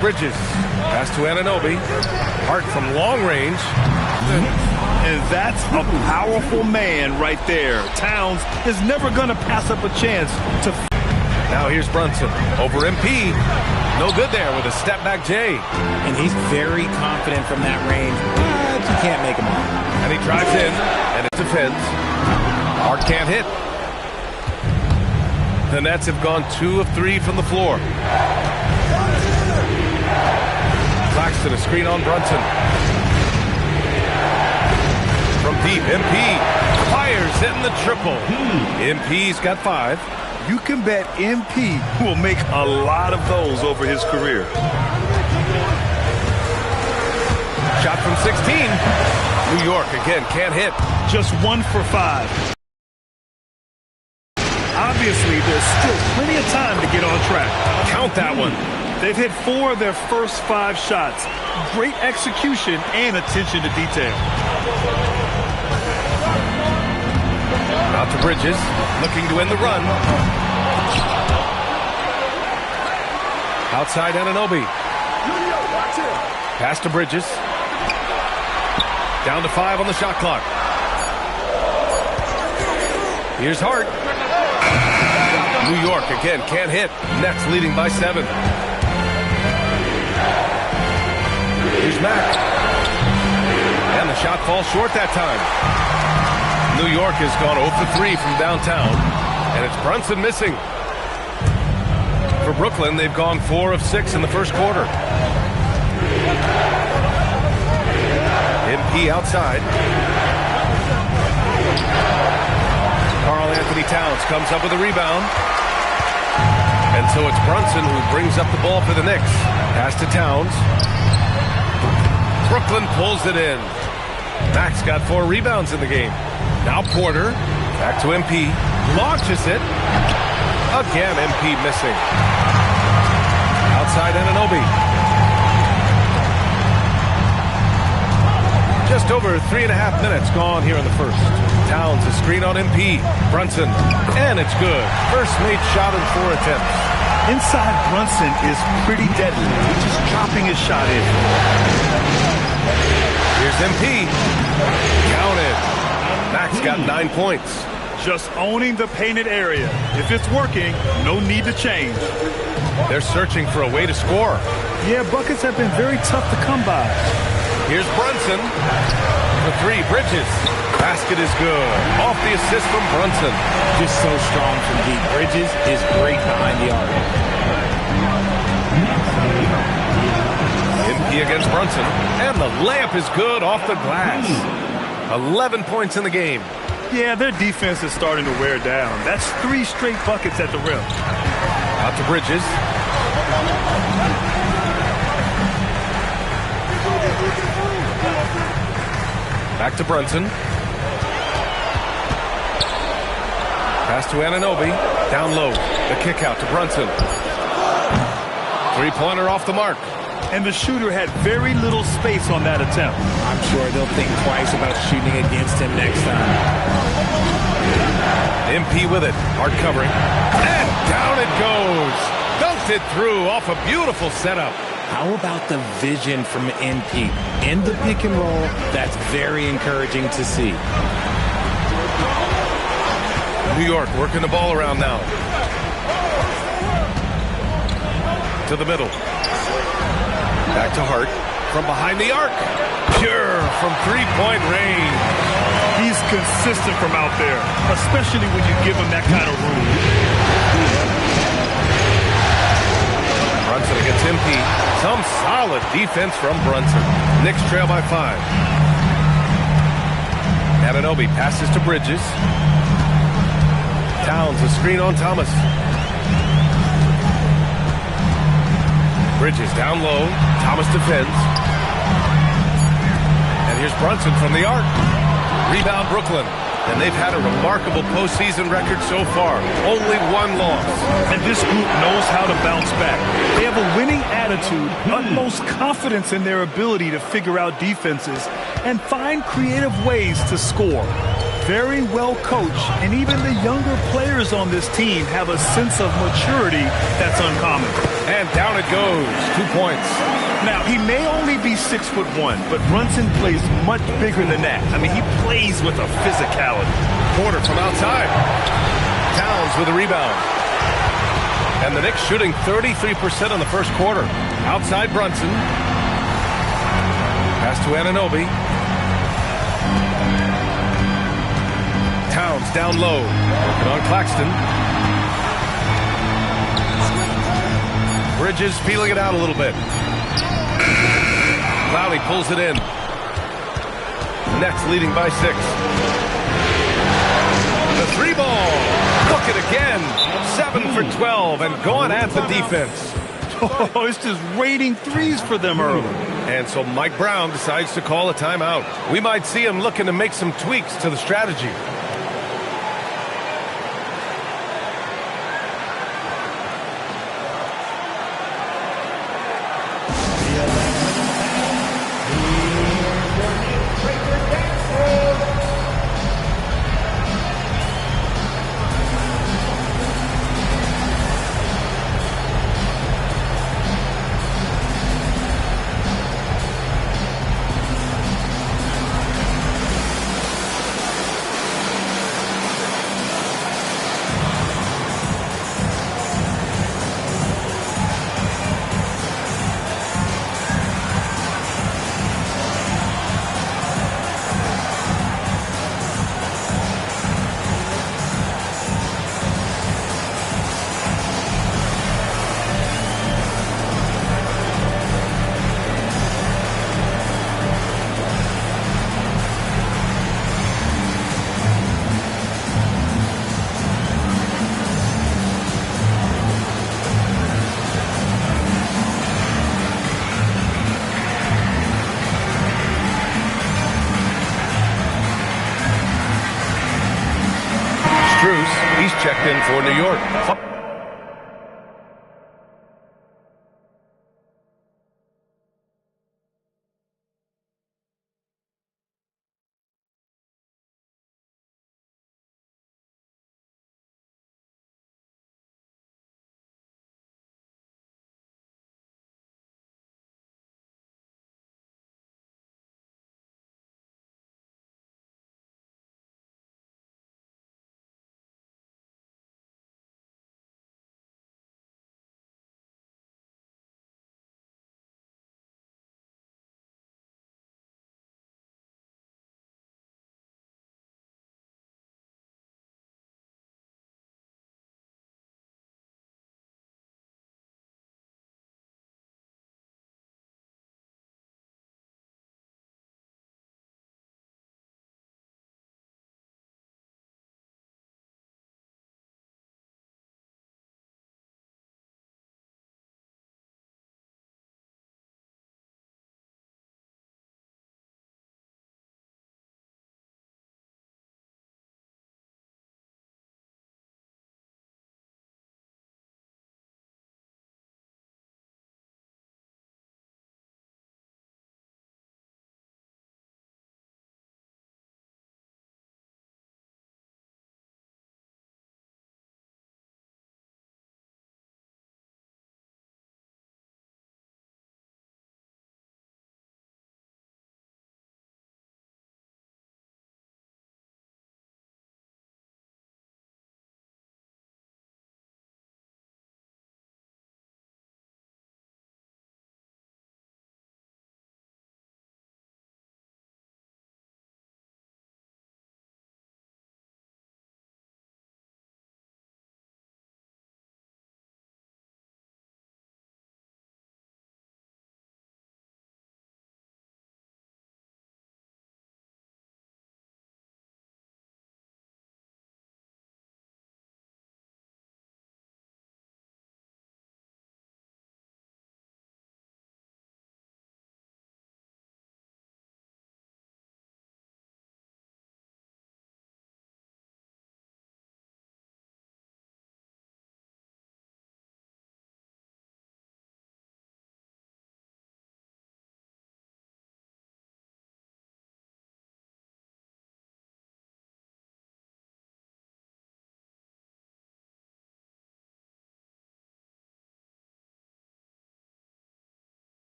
Bridges. Pass to Anunoby. Hart from long range. And that's a powerful man right there. Towns is never going to pass up a chance to... Now here's Brunson over MP. No good there with a step back J. And he's very confident from that range, but you can't make him all. And he drives in, and it defends. Hart can't hit. The Nets have gone 2 of 3 from the floor. Claxton, a screen on Brunson. From deep, MP fires, hitting the triple. MP's got 5. You can bet MP will make a lot of those over his career. Shot from 16. New York again can't hit. Just 1 for 5. Obviously, there's still plenty of time to get on track. Count that one. They've hit 4 of their first 5 shots. Great execution and attention to detail. Out to Bridges, looking to end the run. Outside Anunoby. Pass to Bridges. Down to 5 on the shot clock. Here's Hart. New York again can't hit. Nets leading by 7. Here's Mack. And the shot falls short that time. New York has gone 0 for 3 from downtown. And it's Brunson missing. For Brooklyn, they've gone 4 of 6 in the first quarter. MP outside. Karl-Anthony Towns comes up with a rebound. And so it's Brunson who brings up the ball for the Knicks. Pass to Towns. Brooklyn pulls it in. Max got 4 rebounds in the game. Now Porter. Back to MP. Launches it. Again, MP missing. Outside Anunoby. Just over 3.5 minutes gone here in the first. Towns a screen on MP. Brunson. And it's good. First made shot in 4 attempts. Inside Brunson is pretty deadly. He's just dropping his shot in. Here's MP. Counted. Max got 9 points. Just owning the painted area. If it's working, no need to change. They're searching for a way to score. Yeah, buckets have been very tough to come by. Here's Brunson. For 3, Bridges. Basket is good. Off the assist from Brunson. Just so strong from deep. Bridges is great behind the arc. MP against Brunson. And the layup is good off the glass. 11 points in the game. Yeah, their defense is starting to wear down. That's 3 straight buckets at the rim. Out to Bridges. Back to Brunson. Pass to Anunoby. Down low. The kick out to Brunson. 3-pointer off the mark. And the shooter had very little space on that attempt. I'm sure they'll think twice about shooting against him next time. MP with it. Hard covering. And down it goes. Dunked it through off a beautiful setup. How about the vision from MP? In the pick and roll, that's very encouraging to see. New York working the ball around now. To the middle. Back to Hart. From behind the arc. Pure from 3-point range. He's consistent from out there, especially when you give him that kind of room. Brunson against MP. Some solid defense from Brunson. Knicks trail by 5. Anunoby passes to Bridges. Towns a screen on Thomas. Bridges down low. Thomas defends. And here's Brunson from the arc. Rebound Brooklyn. And they've had a remarkable postseason record so far. Only 1 loss. And this group knows how to bounce back. They have a winning attitude, utmost confidence in their ability to figure out defenses and find creative ways to score. very well coached, and even the younger players on this team have a sense of maturity that's uncommon. And down it goes. 2 points. Now, he may only be 6'1", but Brunson plays much bigger than that. I mean, he plays with a physicality. Porter from outside. Towns with a rebound. And the Knicks shooting 33% in the first quarter. Outside Brunson. Pass to Anunoby. Towns down low. Working on Claxton. Bridges peeling it out a little bit. Lowry pulls it in. Nets leading by 6. The 3 ball. Look it again. 7 for 12 and going at the defense. Oh, it's just raining threes for them early. And so Mike Brown decides to call a timeout. We might see him looking to make some tweaks to the strategy. He's checked in for New York.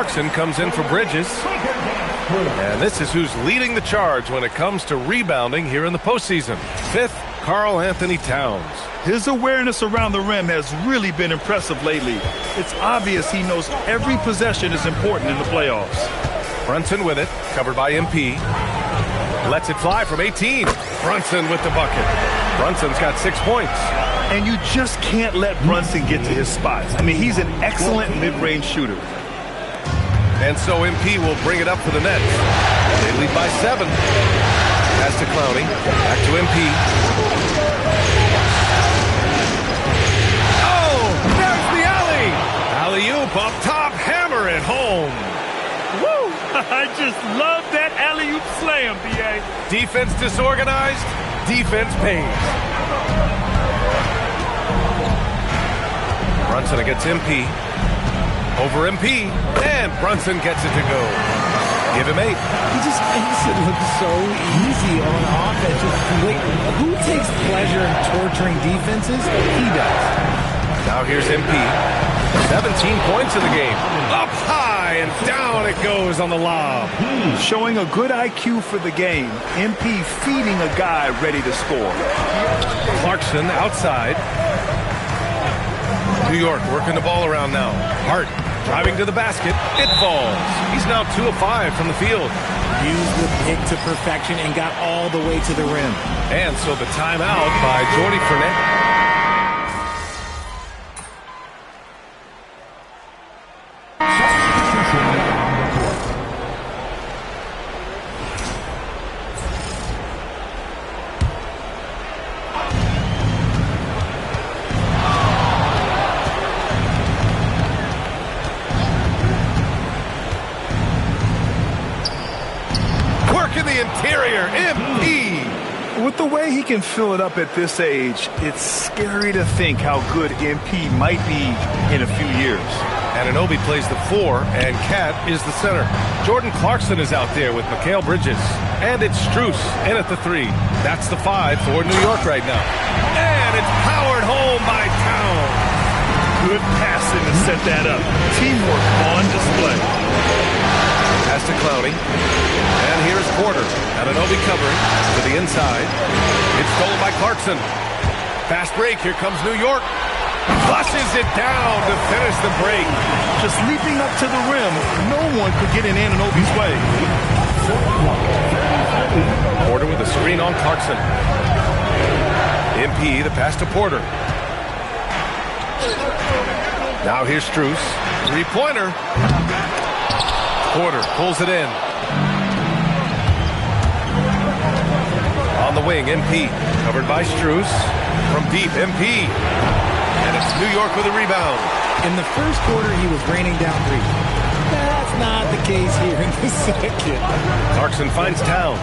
Clarkson comes in for Bridges. And this is who's leading the charge when it comes to rebounding here in the postseason. Fifth, Karl Anthony Towns. His awareness around the rim has really been impressive lately. It's obvious he knows every possession is important in the playoffs. Brunson with it, covered by MP. Lets it fly from 18. Brunson with the bucket. Brunson's got 6 points. And you just can't let Brunson get to his spots. I mean, he's an excellent mid-range shooter. And so MP will bring it up for the Nets. They lead by 7. Pass to Clowney. Back to MP. Oh, there's the alley. Alley-oop up top. Hammer it home. Woo! I just love that alley-oop slam, B.A. Defense disorganized. Defense pays. Brunson against MP. Over MP. And Brunson gets it to go. Give him 8. He just makes it look so easy on offense. Who takes pleasure in torturing defenses? He does. Now here's MP. 17 points in the game. Up high and down it goes on the lob. Showing a good IQ for the game. MP feeding a guy ready to score. Clarkson outside. New York working the ball around now. Hart driving to the basket. It falls. He's now 2 of 5 from the field. Used the pick to perfection and got all the way to the rim. And so the timeout by Jordy Fernet. Interior, MP. With the way he can fill it up at this age, it's scary to think how good MP might be in a few years. Anunoby plays the 4, and Cat is the center. Jordan Clarkson is out there with Mikal Bridges. And it's Strus in at the 3. That's the 5 for New York right now. And it's powered home by Towns. Good passing to set that up. Teamwork on display. Pass to Clowney. And here's Porter. Anunoby covering to the inside. It's stolen by Clarkson. Fast break. Here comes New York. Flushes it down to finish the break. Just leaping up to the rim. No one could get in Anunoby's way. Porter with a screen on Clarkson. MP, the pass to Porter. Now here's Strus. 3-pointer. Porter pulls it in. On the wing, MP. Covered by Strus. From deep, MP. And it's New York with a rebound. In the first quarter, he was raining down 3. That's not the case here in the second. Clarkson finds Towns.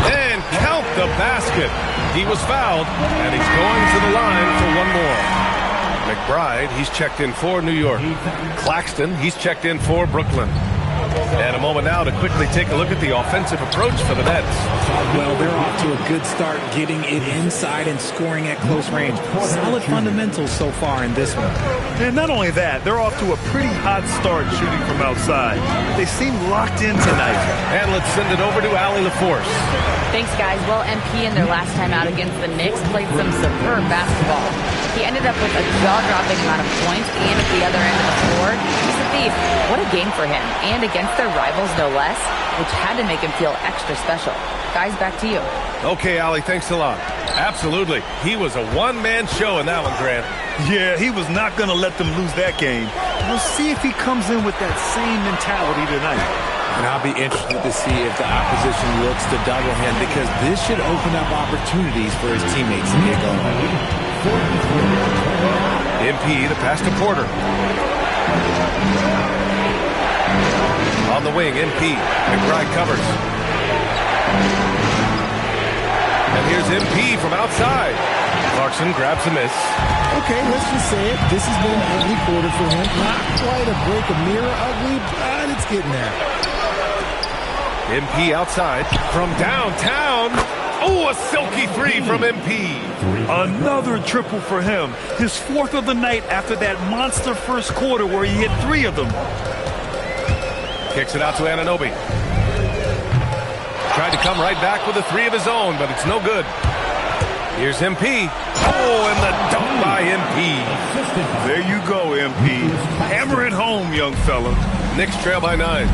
And count the basket. He was fouled, and he's going to the line for one more. McBride, he's checked in for New York. Claxton, he's checked in for Brooklyn. And a moment now to quickly take a look at the offensive approach for the Nets. Well, they're off to a good start getting it inside and scoring at close range. Solid fundamentals so far in this one. And not only that, they're off to a pretty hot start shooting from outside. They seem locked in tonight. And let's send it over to Allie LaForce. Thanks, guys. Well, MP in their last time out against the Knicks played some superb basketball. He ended up with a jaw-dropping amount of points, and at the other end of the floor, he's a thief. What a game for him, and against their rivals, no less, which had to make him feel extra special. Guys, back to you. Okay, Allie, thanks a lot. Absolutely. He was a one-man show in that one, Grant. Yeah, he was not going to let them lose that game. We'll see if he comes in with that same mentality tonight. And I'll be interested to see if the opposition looks to double him, because this should open up opportunities for his teammates to get going. MP, the pass to Porter. On the wing, MP. McBride covers. And here's MP from outside. Clarkson grabs a miss. Okay, let's just say it. This has been an ugly quarter for him. Not quite a break of mirror ugly, but it's getting there. MP outside from downtown. Oh, a silky three from MP. Another triple for him. His fourth of the night after that monster first quarter where he hit 3 of them. Kicks it out to Anunoby. Tried to come right back with a 3 of his own, but it's no good. Here's MP. Oh, and the dunk by MP. There you go, MP. Hammer it home, young fella. Knicks trail by 9.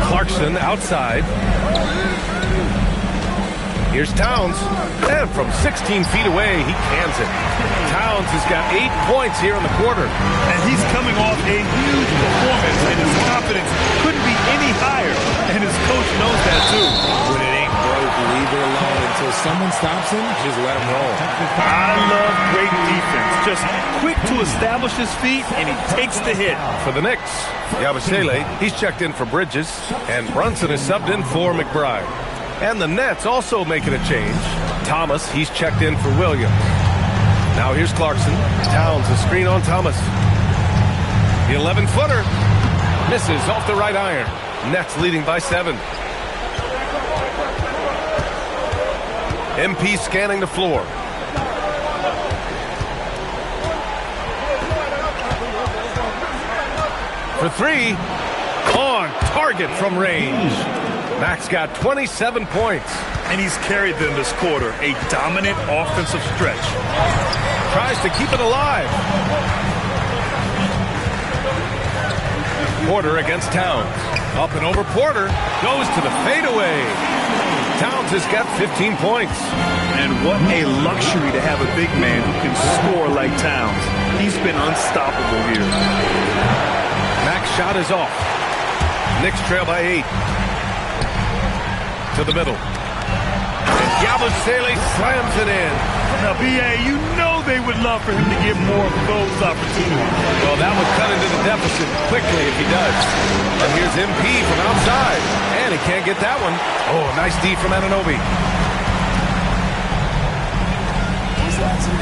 Clarkson outside. Here's Towns. And from 16 feet away, he cans it. Towns has got 8 points here in the quarter. And he's coming off a huge performance, and his confidence couldn't be any higher. And his coach knows that, too. When it ain't broke, leave it alone. Until someone stops him, just let him roll. I love great defense. Just quick to establish his feet, and he takes the hit. For the Knicks, Yabusele, he's checked in for Bridges, and Brunson is subbed in for McBride. And the Nets also making a change. Thomas, he's checked in for Williams. Now here's Clarkson. Towns, a screen on Thomas. The 11-footer misses off the right iron. Nets leading by 7. MP scanning the floor. For 3, on target from range. Max got 27 points. And he's carried them this quarter. A dominant offensive stretch. Tries to keep it alive. Porter against Towns. Up and over Porter. Goes to the fadeaway. Towns has got 15 points. And what a luxury to have a big man who can score like Towns. He's been unstoppable here. Max shot is off. Knicks trail by 8. To the middle. And Yabusele slams it in. Now, B.A., you know they would love for him to get more of those opportunities. Well, that would cut into the deficit quickly if he does. And here's MP from outside. And he can't get that one. Oh, nice D from Anunoby.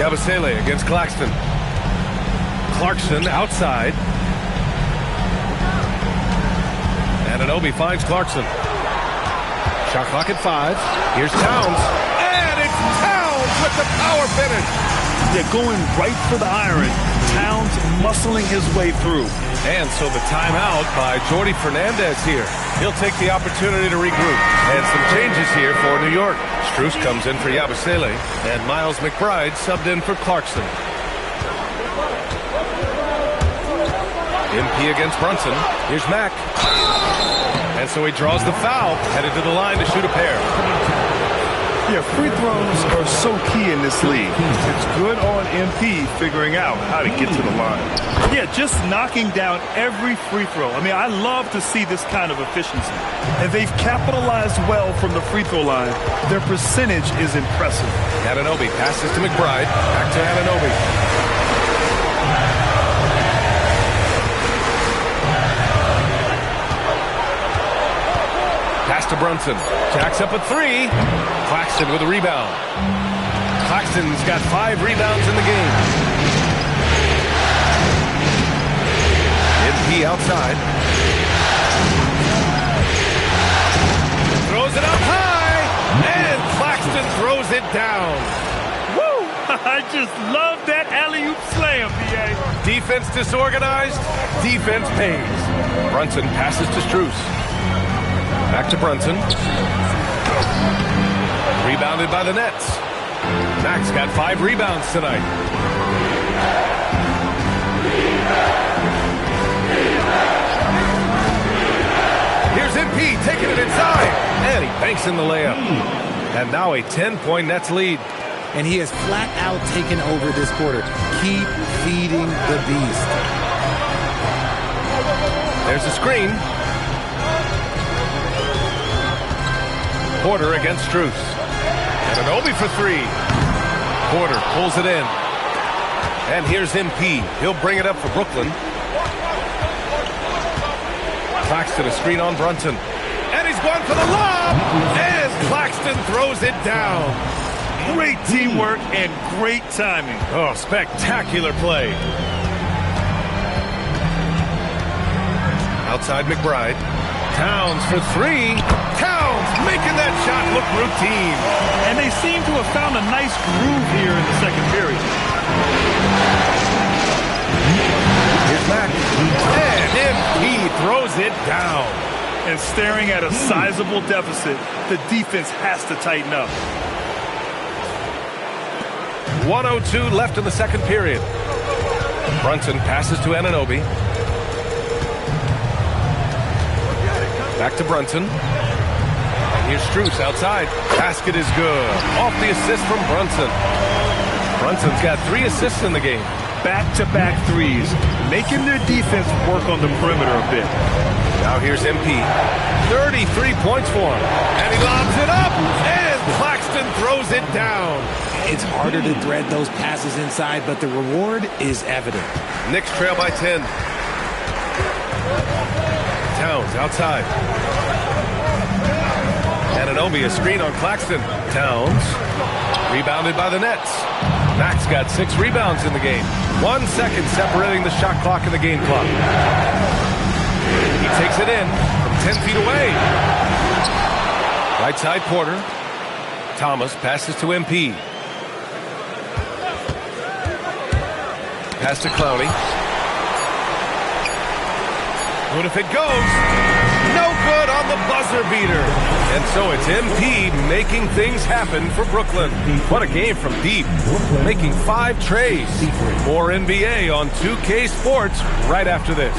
Yabusele against Claxton. Clarkson outside. Anunoby finds Clarkson. Shot clock at 5. Here's Towns. And it's Towns with the power finish. Yeah, going right for the iron. Towns muscling his way through. And so the timeout by Jordi Fernandez here. He'll take the opportunity to regroup. And some changes here for New York. Strus comes in for Yabusele. And Miles McBride subbed in for Clarkson. MP against Brunson. Here's Mack. And so he draws the foul, headed to the line to shoot a pair. Yeah, free throws are so key in this league. It's good on MP figuring out how to get to the line. Yeah, just knocking down every free throw. I mean, I love to see this kind of efficiency. And they've capitalized well from the free throw line. Their percentage is impressive. Anunoby passes to McBride. Back to Anunoby. Pass to Brunson. Jacks up a 3. Claxton with a rebound. Claxton's got 5 rebounds in the game. MP outside. Throws it up high. And Claxton throws it down. Woo! I just love that alley-oop slam, B.A. Defense disorganized. Defense pays. Brunson passes to Strus. Back to Brunson. Rebounded by the Nets. Max got 5 rebounds tonight. Here's MP taking it inside. And he banks in the layup. And now a 10-point Nets lead. And he has flat out taken over this quarter. Keep feeding the beast. There's a screen. Porter against Strus. Anunoby for 3. Porter pulls it in. And here's MP. He'll bring it up for Brooklyn. Claxton a screen on Brunson. And he's going for the lob. And Claxton throws it down. Great teamwork and great timing. Oh, spectacular play. Outside McBride. Towns for 3. making that shot look routine. And they seem to have found a nice groove here in the second period. Here's Mack. And MP throws it down. And staring at a sizable deficit, the defense has to tighten up. 1:02 left in the second period. Brunson passes to Anunoby. Back to Brunson. And here's Strus outside. Basket is good. Off the assist from Brunson. Brunson's got 3 assists in the game. Back-to-back threes, making their defense work on the perimeter a bit. Now here's MP. 33 points for him. And he lobs it up. And Claxton throws it down. It's harder to thread those passes inside, but the reward is evident. Knicks trail by 10. Towns outside. Anunoby, a screen on Claxton. Towns. Rebounded by the Nets. Mack's got 6 rebounds in the game. 1 second separating the shot clock and the game clock. He takes it in from 10 feet away. Right side Porter. Thomas passes to MP. Pass to Clowney. What if it goes? No good on the buzzer beater. And so it's MP making things happen for Brooklyn. What a game from deep. Making 5 trays. More NBA on 2K Sports right after this.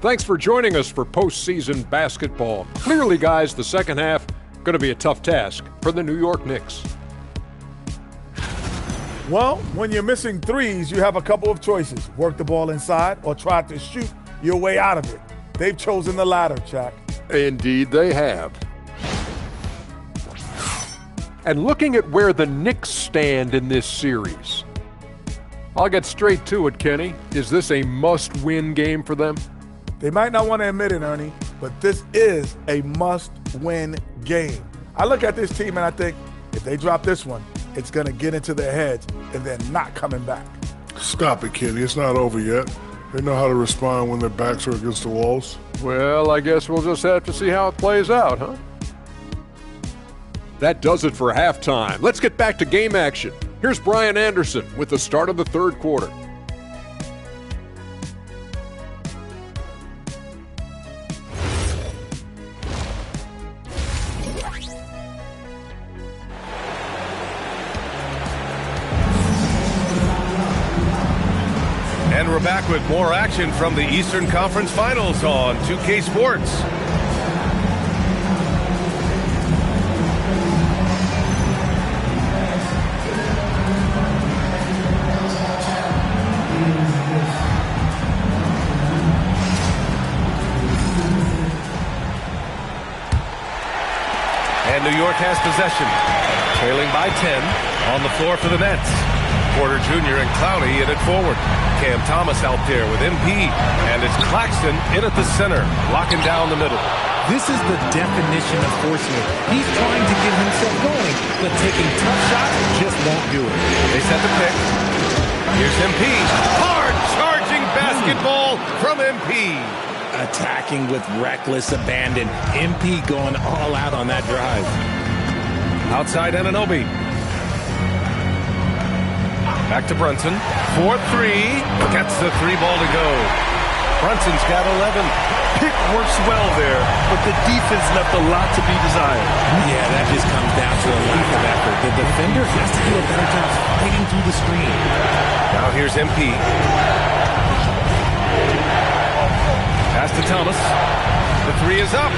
Thanks for joining us for postseason basketball. Clearly, guys, the second half going to be a tough task for the New York Knicks. Well, when you're missing threes, you have a couple of choices. Work the ball inside or try to shoot your way out of it. They've chosen the latter, Chuck. Indeed, they have. And looking at where the Knicks stand in this series, I'll get straight to it, Kenny. Is this a must-win game for them? They might not want to admit it, Ernie, but this is a must-win game. I look at this team and I think if they drop this one, it's going to get into their heads and they're not coming back. Stop it, Kenny. It's not over yet. They know how to respond when their backs are against the walls. Well, I guess we'll just have to see how it plays out, huh? That does it for halftime. Let's get back to game action. Here's Brian Anderson with the start of the third quarter. And we're back with more action from the Eastern Conference Finals on 2K Sports. And New York has possession, trailing by 10 on the floor for the Nets. Porter Jr. and Clowney in it forward. Cam Thomas out there with MP. And it's Claxton in at the center, locking down the middle. This is the definition of forcing it. He's trying to get himself going, but taking tough shots just won't do it. They set the pick. Here's MP. Hard charging basketball from MP. Attacking with reckless abandon. MP going all out on that drive. Outside Anunoby. Back to Brunson. 4-3. Gets the 3-ball to go. Brunson's got 11. Pick works well there, but the defense left a lot to be desired. Yeah, that just comes down to a lack of effort. The defender has to do a better job fighting through the screen. Now here's MP. Pass to Thomas. The 3 is up.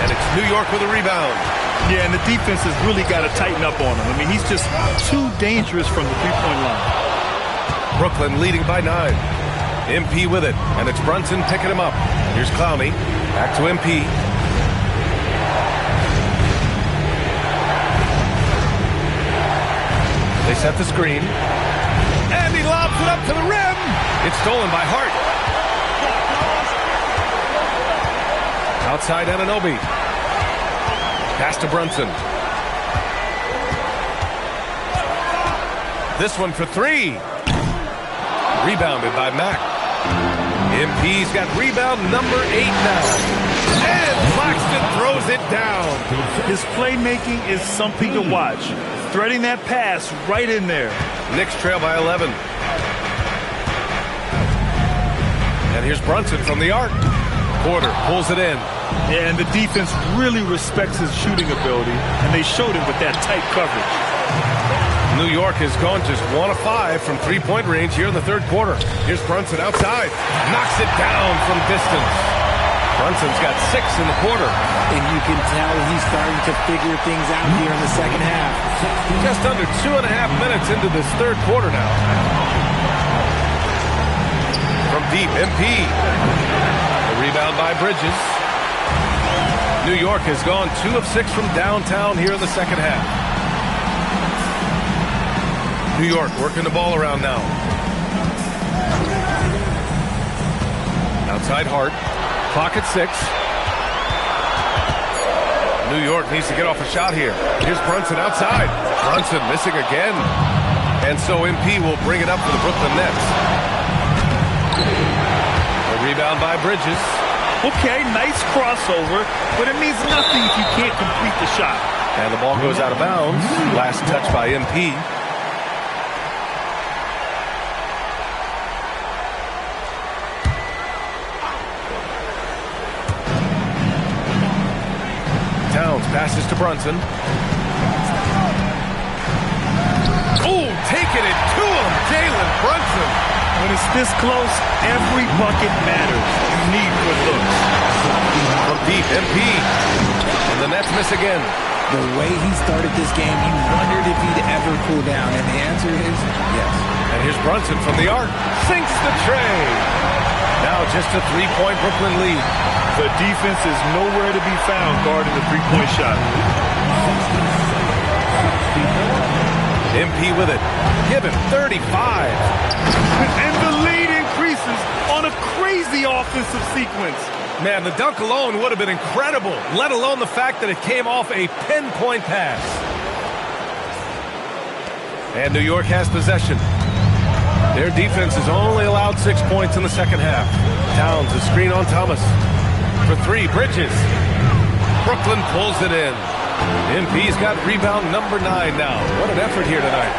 And it's New York with a rebound. Yeah, and the defense has really got to tighten up on him. I mean, he's just too dangerous from the three-point line. Brooklyn leading by 9. MP with it, and it's Brunson picking him up. Here's Clowney. Back to MP. They set the screen. And he lobs it it up to the rim. It's stolen by Hart. Outside Anunoby. Pass to Brunson. This one for three. Rebounded by Mack. MP's got rebound number 8 now. And Claxton throws it down. His playmaking is something to watch. Threading that pass right in there. Knicks trail by 11. And here's Brunson from the arc. Porter pulls it in. Yeah, and the defense really respects his shooting ability, and they showed it with that tight coverage. New York has gone just 1 of 5 from three-point range here in the third quarter. Here's Brunson outside. Knocks it down from distance. Brunson's got 6 in the quarter. And you can tell he's starting to figure things out here in the second half. Just under 2.5 minutes into this third quarter now. From deep, MP. A rebound by Bridges. New York has gone 2 of 6 from downtown here in the second half. New York working the ball around now. Outside Hart. Clock at 6. New York needs to get off a shot here. Here's Brunson outside. Brunson missing again. And so MP will bring it up for the Brooklyn Nets. A rebound by Bridges. Okay, nice crossover, but it means nothing if you can't complete the shot. And the ball goes out of bounds. Last touch by MP. Towns passes to Brunson. Oh, taking it to him, Jalen Brunson. When it's this close, every bucket matters. You need good looks. From deep, MP. And the Nets miss again. The way he started this game, you wondered if he'd ever cool down, and the answer is yes. And here's Brunson from the arc. Sinks the tray. Now just a three-point Brooklyn lead. The defense is nowhere to be found guarding the three-point shot. MP with it. Given 35. And the lead increases on a crazy offensive sequence. Man, the dunk alone would have been incredible, let alone the fact that it came off a pinpoint pass. And New York has possession. Their defense has only allowed 6 points in the second half. Towns, a screen on Thomas. For 3, Bridges. Brooklyn pulls it in. MP's got rebound number 9 now. What an effort here tonight.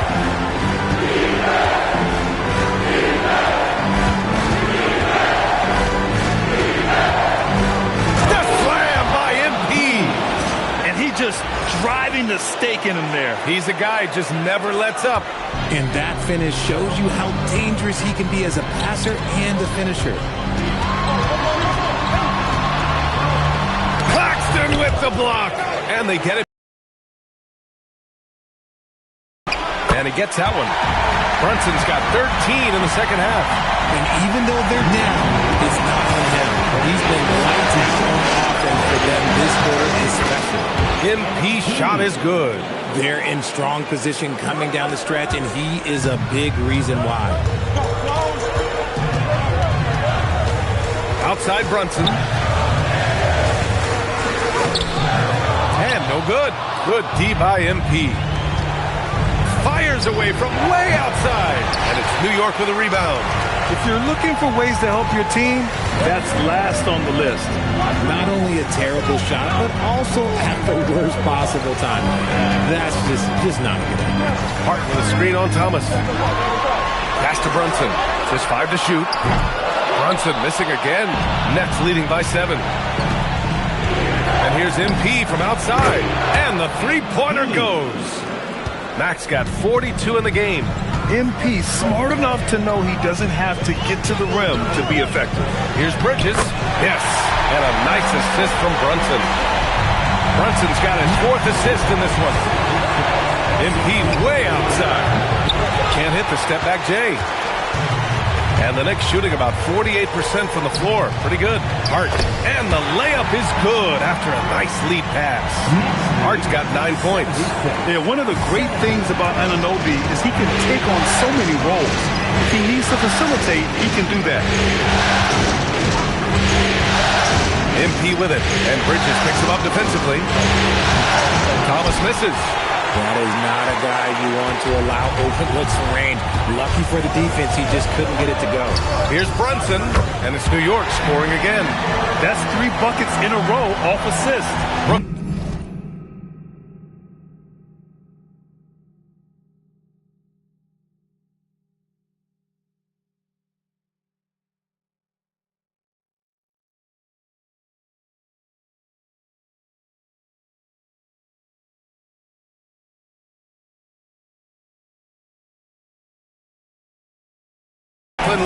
The slam by MP. And he just driving the stake in him there. He's a guy who just never lets up. And that finish shows you how dangerous he can be as a passer and a finisher. Claxton with the block. And they get it. And he gets that one. Brunson's got 13 in the second half. And even though they're down, it's not on him. He's been lights out on offense for them this quarter especially. MP's shot is good. They're in strong position coming down the stretch, and he is a big reason why. Outside Brunson. And no good. Good D by MP. Fires away from way outside. And it's New York with a rebound. If you're looking for ways to help your team, that's last on the list. Not only a terrible shot, but also at the worst possible time. That's just not a good idea. Hart with a screen on Thomas. Pass to Brunson. Just 5 to shoot. Brunson missing again. Nets leading by 7. And here's MP from outside. And the three-pointer goes. Max got 42 in the game. MP smart enough to know he doesn't have to get to the rim to be effective. Here's Bridges. Yes. And a nice assist from Brunson. Brunson's got his 4th assist in this one. MP way outside. Can't hit the step-back J. And the Knicks shooting about 48% from the floor. Pretty good. Hart. And the layup is good after a nice lead pass. Hart's got 9 points. Yeah, one of the great things about Anunoby is he can take on so many roles. If he needs to facilitate, he can do that. MP with it. And Bridges picks him up defensively. Thomas misses. That is not a guy you want to allow open looks for Rain. Lucky for the defense, he just couldn't get it to go. Here's Brunson, and it's New York scoring again. That's 3 buckets in a row off assist.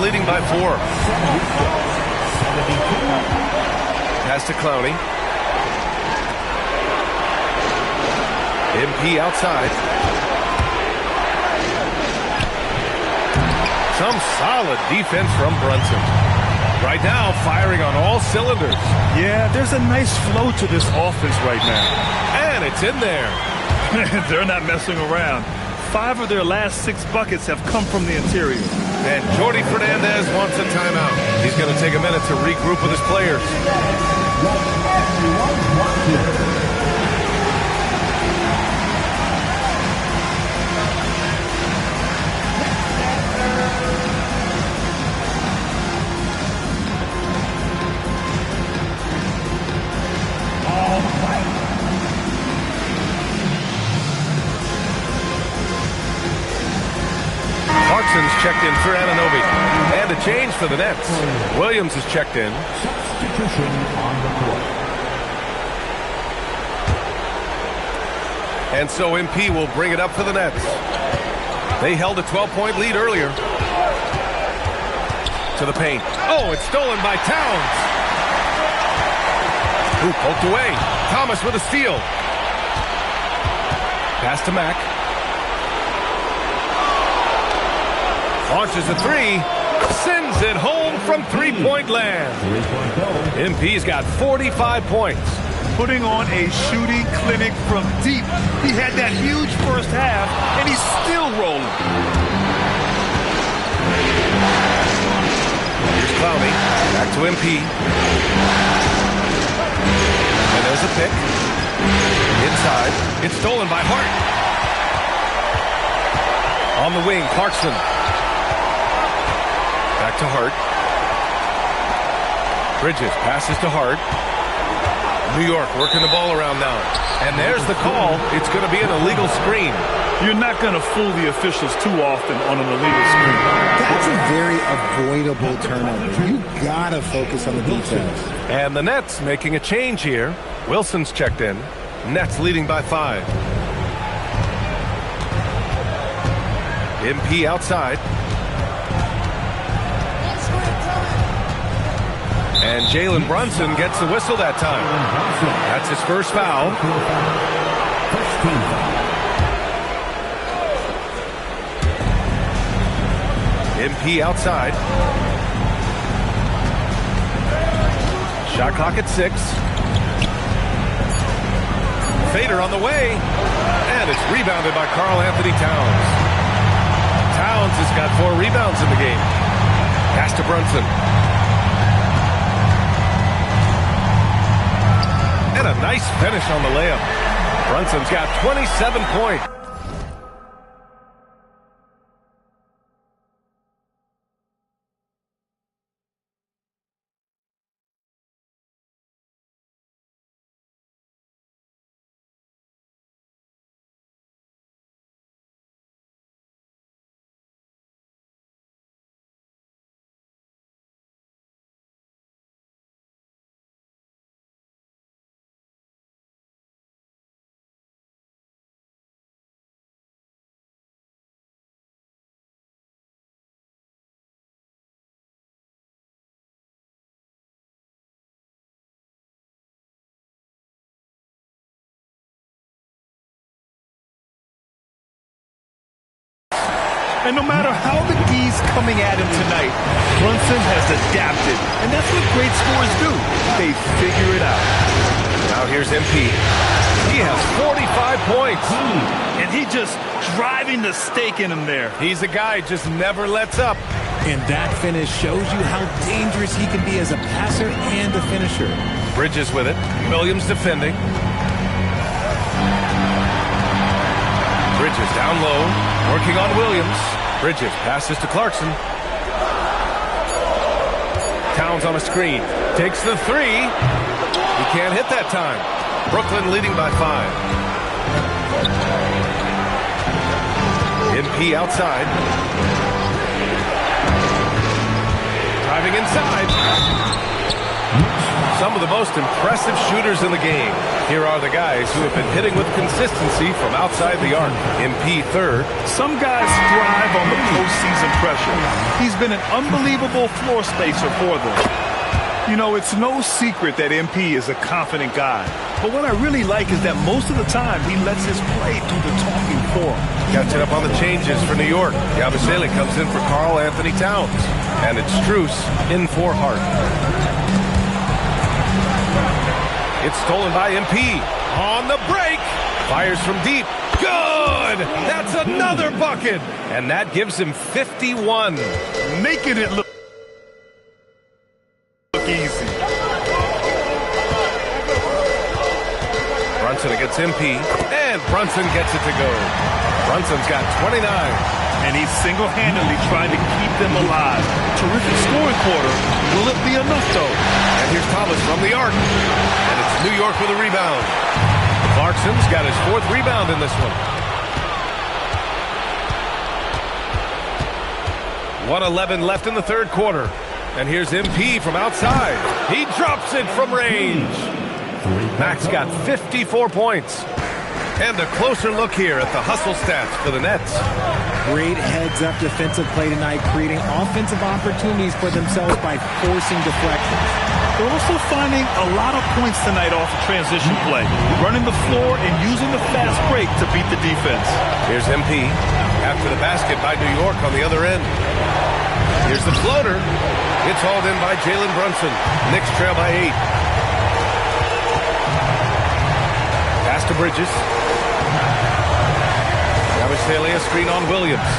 Leading by 4. Pass to Clowney. MP outside. Some solid defense from Brunson. Right now, firing on all cylinders. Yeah, there's a nice flow to this offense right now. And it's in there. They're not messing around. 5 of their last 6 buckets have come from the interior. And Jordi Fernandez wants a timeout. He's going to take a minute to regroup with his players. Clarkson's checked in for Anunoby. And a change for the Nets. Williams is checked in. And so MP will bring it up for the Nets. They held a 12-point lead earlier. To the paint. Oh, it's stolen by Towns. Who poked away. Thomas with a steal. Pass to Mack. Launches a 3, sends it home from three-point land. MP's got 45 points. Putting on a shooting clinic from deep. He had that huge first half, and he's still rolling. Here's Clowney, back to MP. And there's a pick. Inside, it's stolen by Hart. On the wing, Clarkson. Back to Hart. Bridges passes to Hart. New York working the ball around now. And there's the call. It's going to be an illegal screen. You're not going to fool the officials too often on an illegal screen. That's a very avoidable turnover. You got to focus on the defense. And the Nets making a change here. Wilson's checked in. Nets leading by 5. MP outside. And Jalen Brunson gets the whistle that time. That's his first foul. MP outside. Shot clock at 6. Fader on the way. And it's rebounded by Karl Anthony Towns. Towns has got 4 rebounds in the game. Pass to Brunson. And a nice finish on the layup. Brunson's got 27 points. And no matter how the D's coming at him tonight, Brunson has adapted. And that's what great scorers do. They figure it out. Now here's MP. He has 45 points. And he just driving the stake in him there. He's a guy who just never lets up. And that finish shows you how dangerous he can be as a passer and a finisher. Bridges with it. Williams defending. Bridges down low. Working on Williams. Bridges passes to Clarkson. Towns on a screen. Takes the three. He can't hit that time. Brooklyn leading by 5. MP outside. Driving inside. Some of the most impressive shooters in the game. Here are the guys who have been hitting with consistency from outside the arc. MP third. Some guys thrive on the postseason pressure. He's been an unbelievable floor spacer for them. You know, it's no secret that MP is a confident guy. But what I really like is that most of the time he lets his play do the talking for him. Catching up on the changes for New York. Yabusele comes in for Karl Anthony Towns. And it's Strus in for Hart. It's stolen by MP. On the break. Fires from deep. Good! That's another bucket! And that gives him 51. Making it look easy. Brunson against MP. And Brunson gets it to go. Brunson's got 29. And he's single-handedly trying to keep them alive. Terrific scoring quarter. Will it be enough, though? And here's Thomas from the arc. And it's New York with a rebound. Clarkson's got his 4th rebound in this one. 1:11 left in the 3rd quarter. And here's MP from outside. He drops it from range. Max got 54 points. And a closer look here at the hustle stats for the Nets. Great heads-up defensive play tonight, creating offensive opportunities for themselves by forcing deflections. They're also finding a lot of points tonight off of transition play, running the floor and using the fast break to beat the defense. Here's MP after the basket by New York on the other end. Here's the floater. It's hauled in by Jalen Brunson. Knicks trail by 8. Pass to Bridges. Yabusele, a screen on Williams.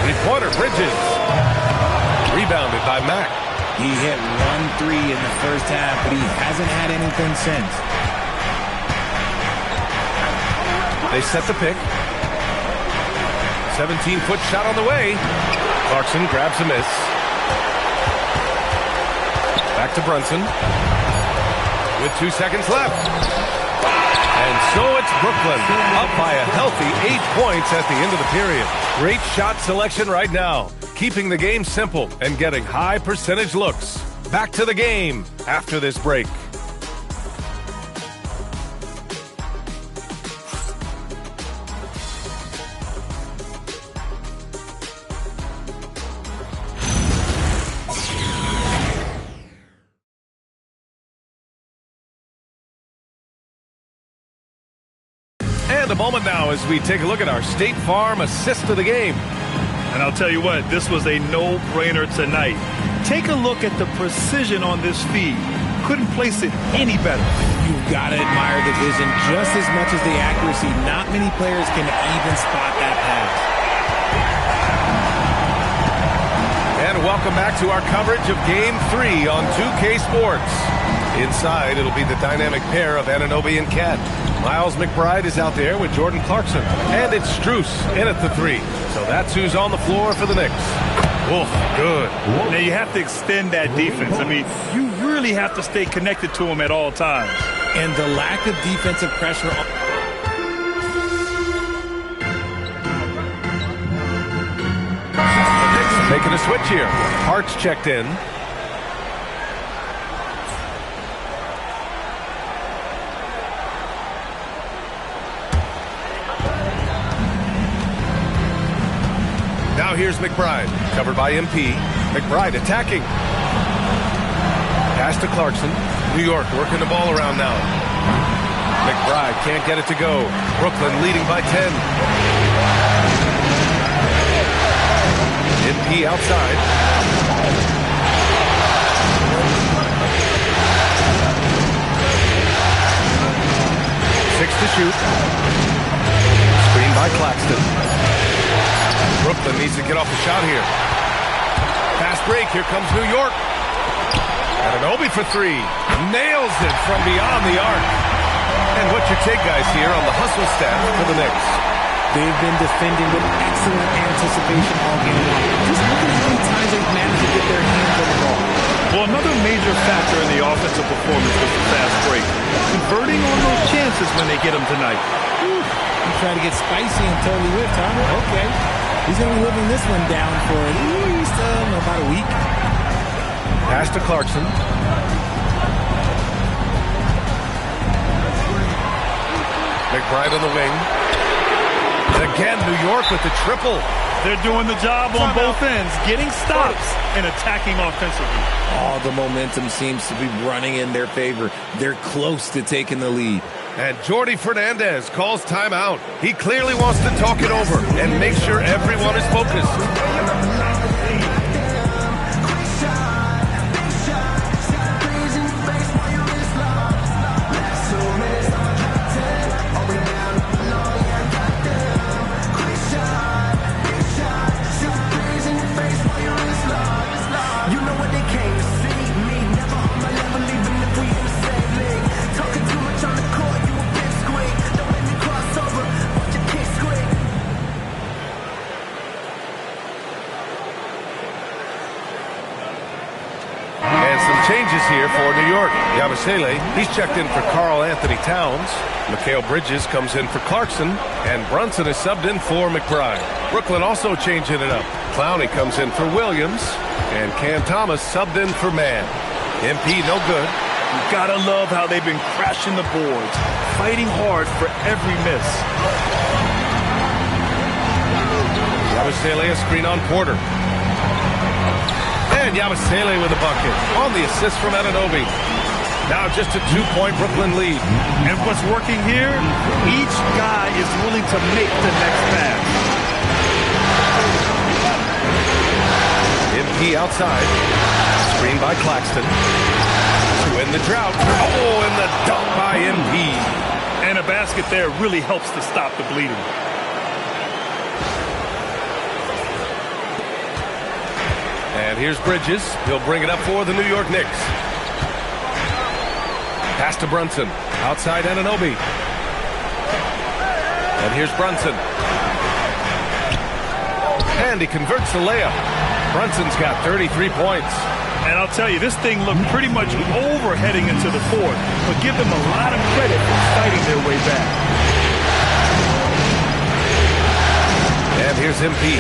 Three-pointer, Bridges. Rebounded by Mack. He hit 1 3 in the first half, but he hasn't had anything since. They set the pick. 17-foot shot on the way. Clarkson grabs a miss. Back to Brunson. With 2 seconds left. And so it's Brooklyn, up by a healthy 8 points at the end of the period. Great shot selection right now, keeping the game simple and getting high percentage looks. Back to the game after this break. And a moment now as we take a look at our State Farm assist of the game. And I'll tell you what, this was a no-brainer tonight. Take a look at the precision on this feed. Couldn't place it any better. You've got to admire the vision just as much as the accuracy. Not many players can even spot that pass. And welcome back to our coverage of Game 3 on 2K Sports. Inside, it'll be the dynamic pair of Anunoby and Cat. Miles McBride is out there with Jordan Clarkson. And it's Strus in at the 3. So that's who's on the floor for the Knicks. Oof, good. Now you have to extend that defense. I mean, you really have to stay connected to him at all times. And the lack of defensive pressure. The Knicks making a switch here. Hart's checked in. Now here's McBride, covered by MP. McBride attacking. Pass to Clarkson. New York working the ball around now. McBride can't get it to go. Brooklyn leading by 10. MP outside. 6 to shoot. Screen by Claxton. Brooklyn needs to get off the shot here. Fast break. Here comes New York. Anunoby for 3. Nails it from beyond the arc. And what's your take, guys, here on the hustle stat for the Knicks? They've been defending with excellent anticipation all game long. Just look at how many times they've managed to get their hands on the ball. Well, another major factor in the offensive performance was the fast break. Converting on those chances when they get them tonight. You try to get spicy and totally whipped, huh? Okay. He's going to be living this one down for at least about a week. Pass to Clarkson. McBride on the wing. And again, New York with the triple. They're doing the job on both ends, getting stops and attacking offensively. Oh, the momentum seems to be running in their favor. They're close to taking the lead. And Jordy Fernandez calls timeout. He clearly wants to talk it over and make sure everyone is focused. Changes here for New York. Yabusele, he's checked in for Karl Anthony Towns. Mikal Bridges comes in for Clarkson. And Brunson is subbed in for McBride. Brooklyn also changing it up. Clowney comes in for Williams. And Cam Thomas subbed in for Mann. MP no good. You gotta love how they've been crashing the boards, fighting hard for every miss. Yabusele a screen on Porter. And Yabusele with a bucket on the assist from Anunoby. Now just a 2-point Brooklyn lead. And what's working here, each guy is willing to make the next pass. MP outside. Screen by Claxton. To end the drought. Oh, and the dunk by MP. And a basket there really helps to stop the bleeding. And here's Bridges. He'll bring it up for the New York Knicks. Pass to Brunson. Outside Anunoby. And here's Brunson. And he converts the layup. Brunson's got 33 points. And I'll tell you, this thing looked pretty much over heading into the fourth. But give them a lot of credit for fighting their way back. And here's MP.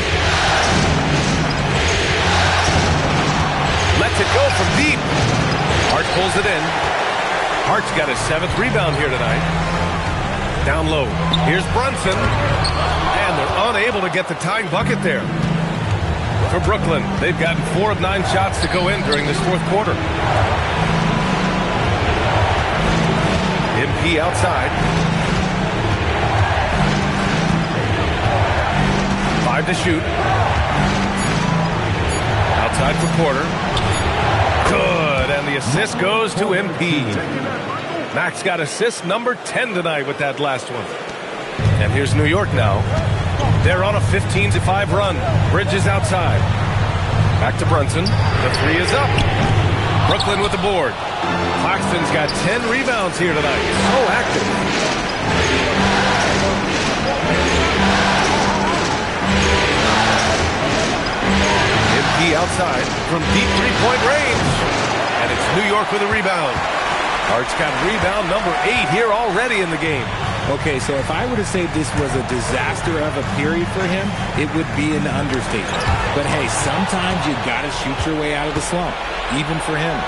Lets it go from deep. Hart pulls it in. Hart's got his 7th rebound here tonight. Down low. Here's Brunson. And they're unable to get the tying bucket there. For Brooklyn, they've gotten 4 of 9 shots to go in during this fourth quarter. MP outside. 5 to shoot. Outside for Porter. Good, and the assist goes to MP. Max got assist number 10 tonight with that last one. And here's New York now. They're on a 15-5 run. Bridges outside. Back to Brunson. The 3 is up. Brooklyn with the board. Claxton's got 10 rebounds here tonight. So active. MP outside from deep three-point range. And it's New York with a rebound. Hart's got rebound number 8 here already in the game. Okay, so if I were to say this was a disaster of a period for him, it would be an understatement. But hey, sometimes you got to shoot your way out of the slump, even for him.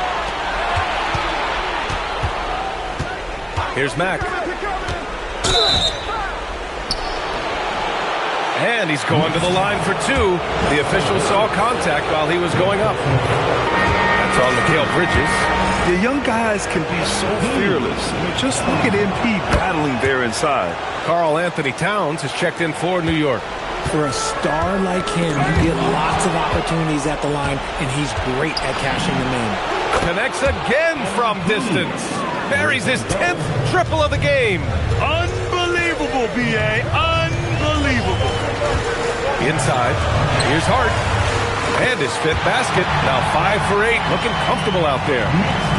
Here's Mack. And he's going to the line for 2. The official saw contact while he was going up. That's on Mikal Bridges. The young guys can be so fearless. I mean, just look at MP battling there inside. Karl Anthony Towns has checked in for New York. For a star like him, you get lots of opportunities at the line, and he's great at cashing them in. Connects again from distance. Buries his 10th triple of the game. Unbelievable, B.A. Unbelievable. Inside. Here's Hart. And his fifth basket. Now 5 for 8. Looking comfortable out there.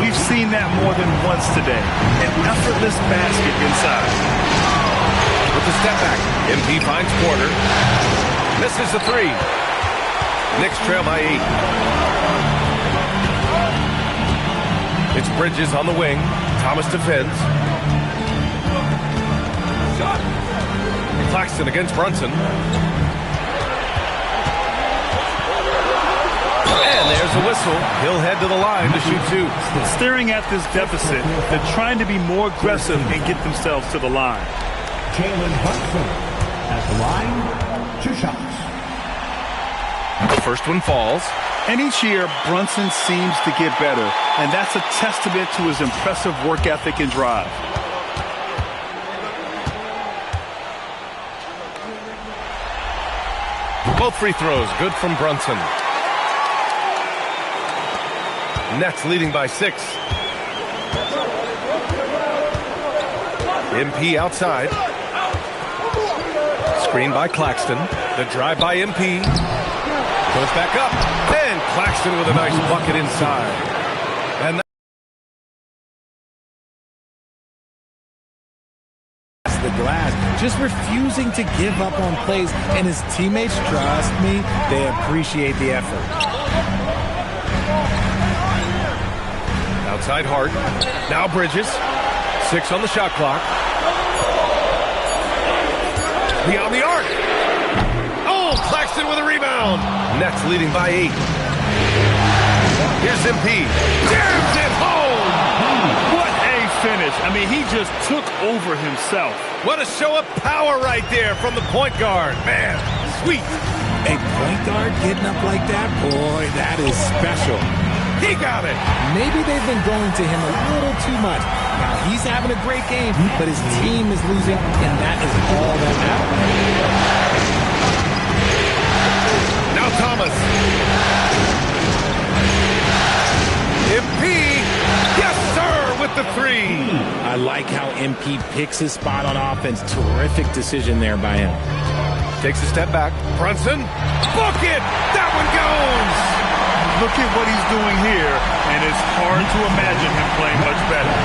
We've seen that more than once today. An effortless basket inside. With the step back. MP finds Porter. Misses the 3. Knicks trail by 8. It's Bridges on the wing. Thomas defends. Claxton against Brunson. And there's a whistle. He'll head to the line to shoot 2. Staring at this deficit, they're trying to be more aggressive and get themselves to the line. Jalen Brunson at the line, 2 shots. The first one falls. And each year, Brunson seems to get better, and that's a testament to his impressive work ethic and drive. Both free throws good from Brunson. Nets leading by 6. MP outside. Screen by Claxton. The drive by MP. Goes back up. And Claxton with a nice bucket inside. And The glass, just refusing to give up on plays, and his teammates, trust me, they appreciate the effort. outside Hart. Now Bridges. 6 on the shot clock. Beyond the arc. Oh, Claxton with a rebound. Nets leading by 8. Here's MP. Jams it home. What a finish. I mean, he just took over himself. What a show of power right there from the point guard. Man, sweet. A point guard getting up like that? Boy, that is special. He got it. Maybe they've been going to him a little too much. Now, he's having a great game, but his team is losing, and that is all that matters. Now Thomas. MP. Yes, sir, with the 3. I like how MP picks his spot on offense. Terrific decision there by him. Takes a step back. Brunson. Book it. That one goes. Look at what he's doing here, and it's hard to imagine him playing much better.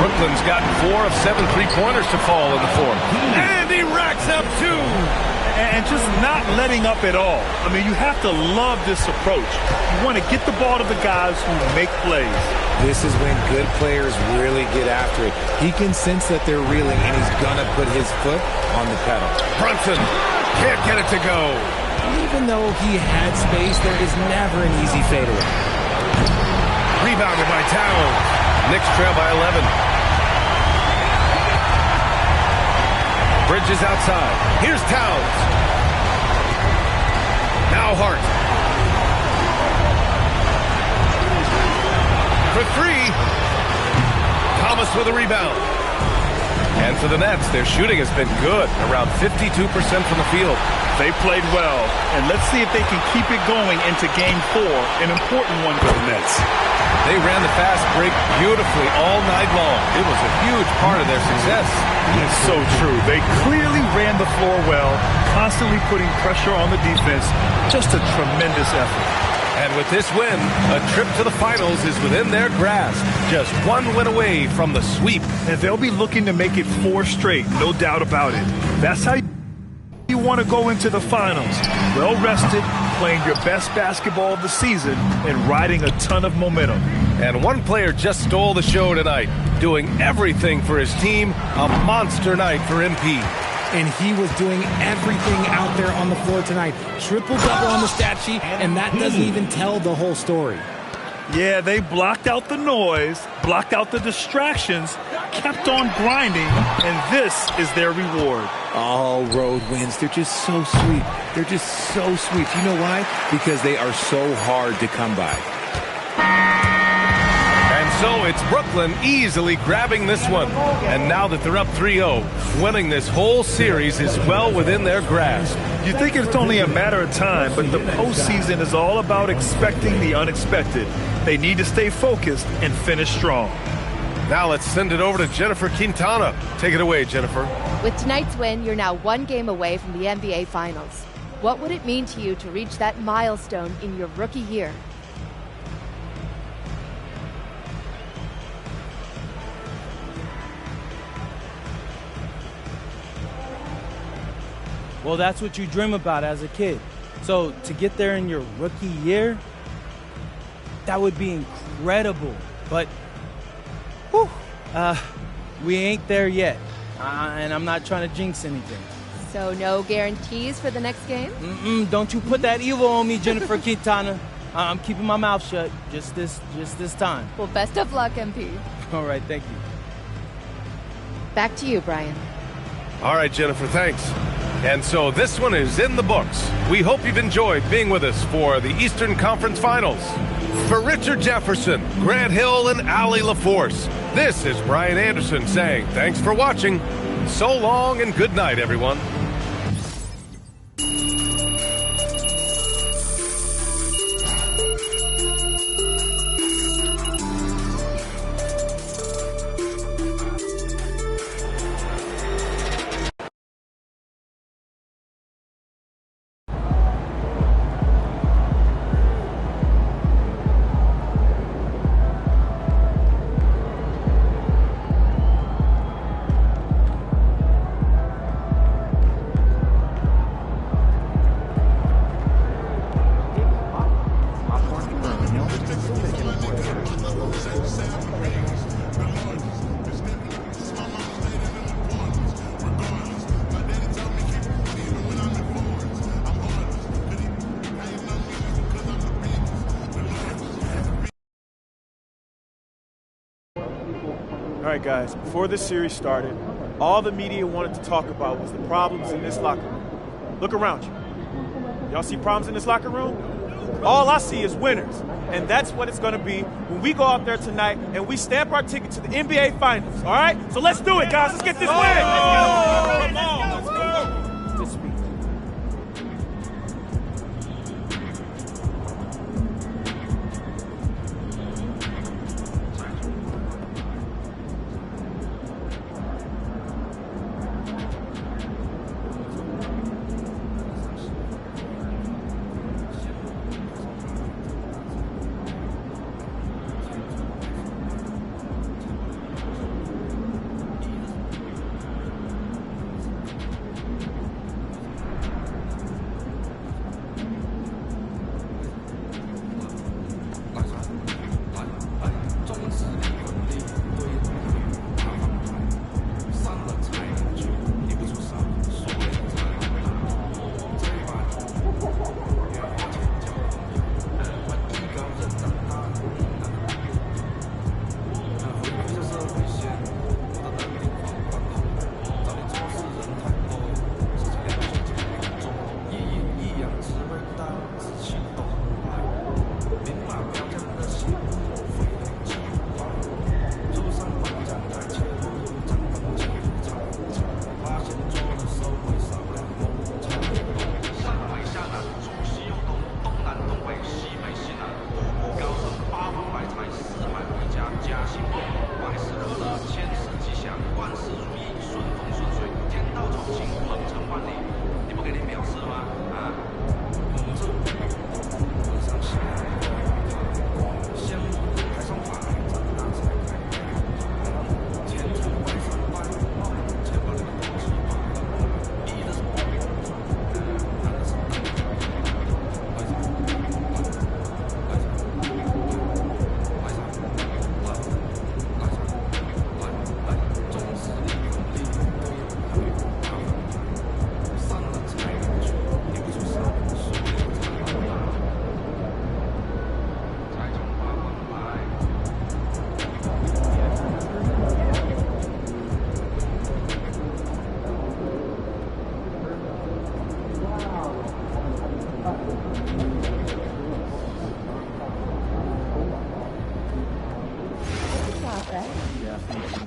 Brooklyn's gotten 4 of 7 3-pointers to fall in the fourth. And he racks up 2. And just not letting up at all. I mean, you have to love this approach. You want to get the ball to the guys who make plays. This is when good players really get after it. He can sense that they're reeling, and he's going to put his foot on the pedal. Brunson can't get it to go. Even though he had space, there is never an easy fadeaway. Rebounded by Towns. Knicks trail by 11. Bridges outside. Here's Towns. Now Hart. For 3. Thomas with a rebound. And for the Nets, their shooting has been good, around 52% from the field. They played well, and let's see if they can keep it going into Game 4, an important one for the Nets. They ran the fast break beautifully all night long. It was a huge part of their success. It's so true. They clearly ran the floor well, constantly putting pressure on the defense. Just a tremendous effort. And with this win, a trip to the finals is within their grasp. Just one win away from the sweep. And they'll be looking to make it 4 straight, no doubt about it. That's how you want to go into the finals. Well rested, playing your best basketball of the season, and riding a ton of momentum. And one player just stole the show tonight, doing everything for his team. A monster night for MP. And he was doing everything out there on the floor tonight. Triple-double on the stat sheet, and that doesn't even tell the whole story. Yeah, they blocked out the noise, blocked out the distractions, kept on grinding, and this is their reward. All road wins. They're just so sweet. They're just so sweet. You know why? Because they are so hard to come by. And so it's Brooklyn easily grabbing this one. And now that they're up 3-0, winning this whole series is well within their grasp. You think it's only a matter of time, but the postseason is all about expecting the unexpected. They need to stay focused and finish strong. Now let's send it over to Jennifer Quintana. Take it away, Jennifer. With tonight's win, you're now one game away from the NBA Finals. What would it mean to you to reach that milestone in your rookie year? Well, that's what you dream about as a kid. So to get there in your rookie year, that would be incredible. But whew, we ain't there yet. And I'm not trying to jinx anything. So no guarantees for the next game? Don't you put that evil on me, Jennifer Quintana. I'm keeping my mouth shut just this time. Well, best of luck, MP. All right, thank you. Back to you, Brian. All right, Jennifer, thanks. And so this one is in the books. We hope you've enjoyed being with us for the Eastern Conference Finals. For Richard Jefferson, Grant Hill, and Allie LaForce, this is Brian Anderson saying thanks for watching. So long and good night, everyone. All right, guys, before this series started, all the media wanted to talk about was the problems in this locker room. Look around you. Y'all see problems in this locker room? All I see is winners, and that's what it's going to be when we go out there tonight and we stamp our ticket to the NBA Finals, all right? So let's do it, guys. Let's get this win. Come on, let's go. This week.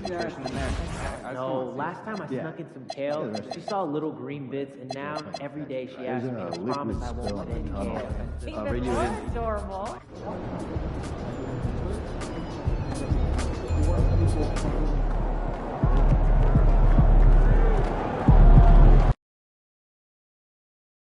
No, last time I snuck in some kale, she saw little green bits, and now every day she asks me to promise I won't put any kale. Even more adorable.